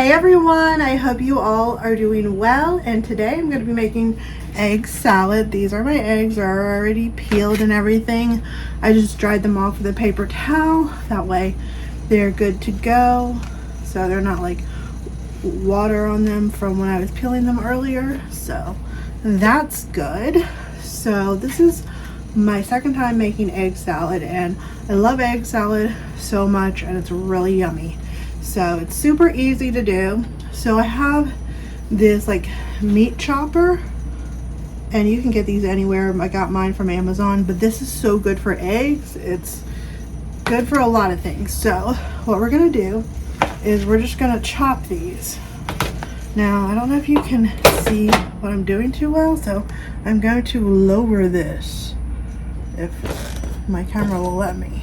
Hey everyone, I hope you all are doing well, and today I'm going to be making egg salad. These are my eggs, are already peeled and everything. I just dried them off with a paper towel, that way they're good to go, so they're not like water on them from when I was peeling them earlier, so that's good. So this is my second time making egg salad, and I love egg salad so much, and it's really yummy. So it's super easy to do. So I have this like meat chopper, and you can get these anywhere. I got mine from Amazon, but this is so good for eggs. It's good for a lot of things. So what we're gonna do is we're just gonna chop these. Now I don't know if you can see what I'm doing too well, so I'm going to lower this if my camera will let me.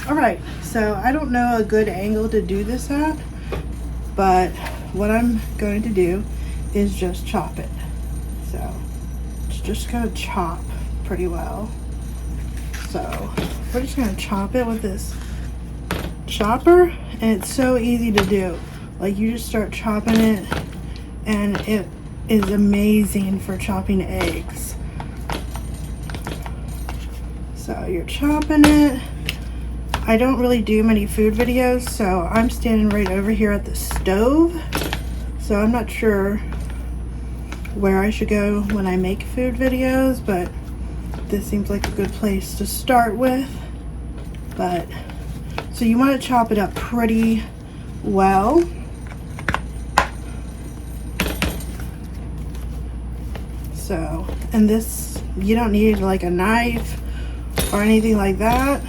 Alright, so I don't know a good angle to do this at, but what I'm going to do is just chop it. So it's just going to chop pretty well. So we're just going to chop it with this chopper, and it's so easy to do. Like, you just start chopping it, and it is amazing for chopping eggs. So you're chopping it. I don't really do many food videos, so I'm standing right over here at the stove. So I'm not sure where I should go when I make food videos, but this seems like a good place to start with. But so you want to chop it up pretty well. So, and this, you don't need like a knife or anything like that.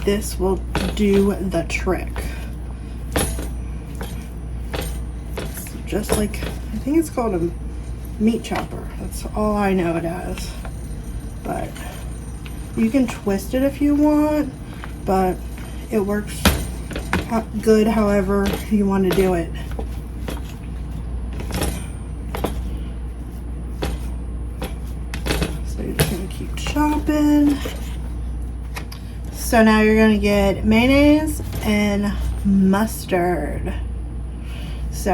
This will do the trick. It's just like, I think it's called a meat chopper. That's all I know it as. But you can twist it if you want, but it works good however you want to do it. So you're just going to keep chopping. So now you're going to get mayonnaise and mustard. So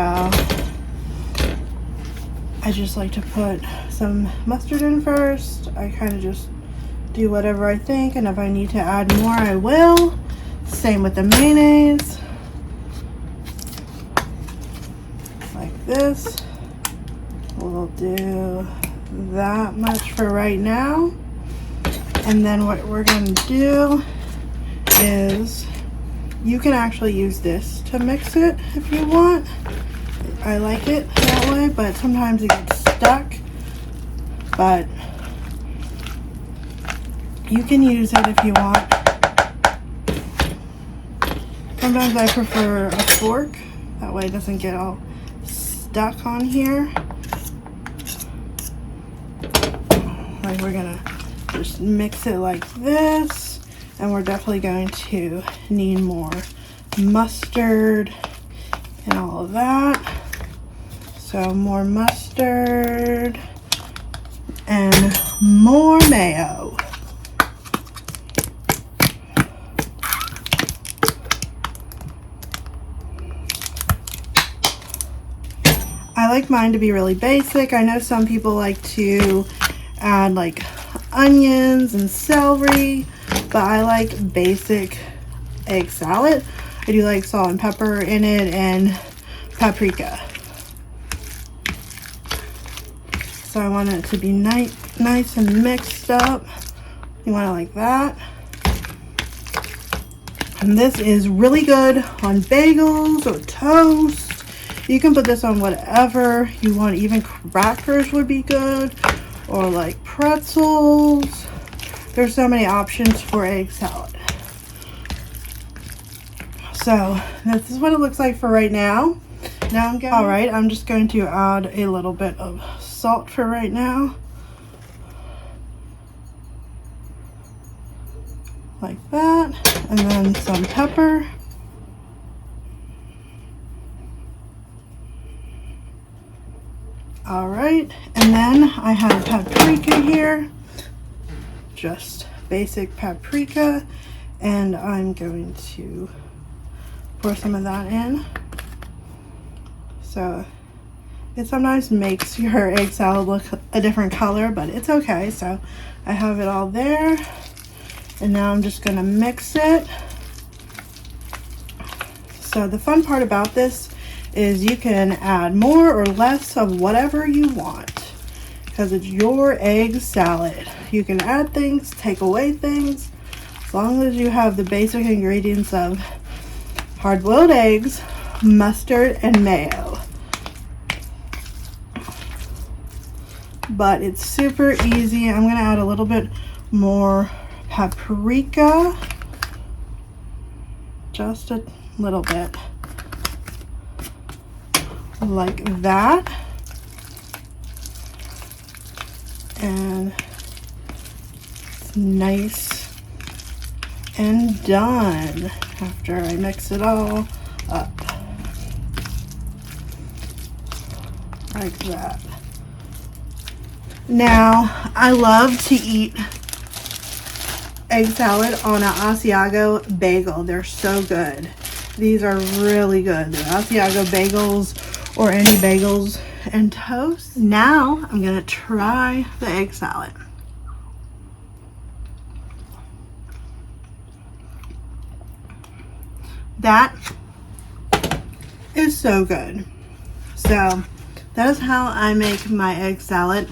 I just like to put some mustard in first. I kind of just do whatever I think, and if I need to add more, I will. Same with the mayonnaise. Like this. We'll do that much for right now. And then what we're going to do is, you can actually use this to mix it if you want. I like it that way, but sometimes it gets stuck. But you can use it if you want. Sometimes I prefer a fork, that way it doesn't get all stuck on here. Like, we're gonna just mix it like this, and we're definitely going to need more mustard and all of that. So more mustard and more mayo. I like mine to be really basic. I know some people like to add like onions and celery, but I like basic egg salad. I do like salt and pepper in it and paprika. So I want it to be nice and mixed up. You want it like that. And this is really good on bagels or toast. You can put this on whatever you want. Even crackers would be good, or like pretzels. There's so many options for egg salad. So this is what it looks like for right now. Alright, I'm just going to add a little bit of salt for right now. Like that. And then some pepper. All right, and then I have paprika here, just basic paprika, and I'm going to pour some of that in. So it sometimes makes your egg salad look a different color, but it's okay. So I have it all there, and now I'm just gonna mix it. So the fun part about this is you can add more or less of whatever you want because it's your egg salad. You can add things, take away things, as long as you have the basic ingredients of hard-boiled eggs, mustard, and mayo. But it's super easy. I'm gonna add a little bit more paprika, just a little bit, like that. And it's nice and done after I mix it all up like that. Now, I love to eat egg salad on an Asiago bagel. They're so good. These are really good. They're Asiago bagels or any bagels and toast. Now, I'm gonna try the egg salad. That is so good. So, that is how I make my egg salad.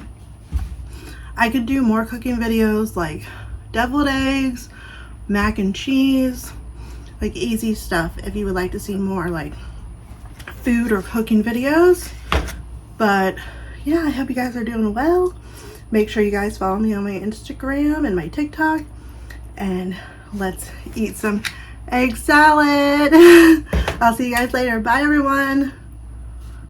I could do more cooking videos like deviled eggs, mac and cheese, like easy stuff if you would like to see more like food or cooking videos. But yeah, I hope you guys are doing well. Make sure you guys follow me on my Instagram and my TikTok, and let's eat some egg salad. I'll see you guys later. Bye everyone.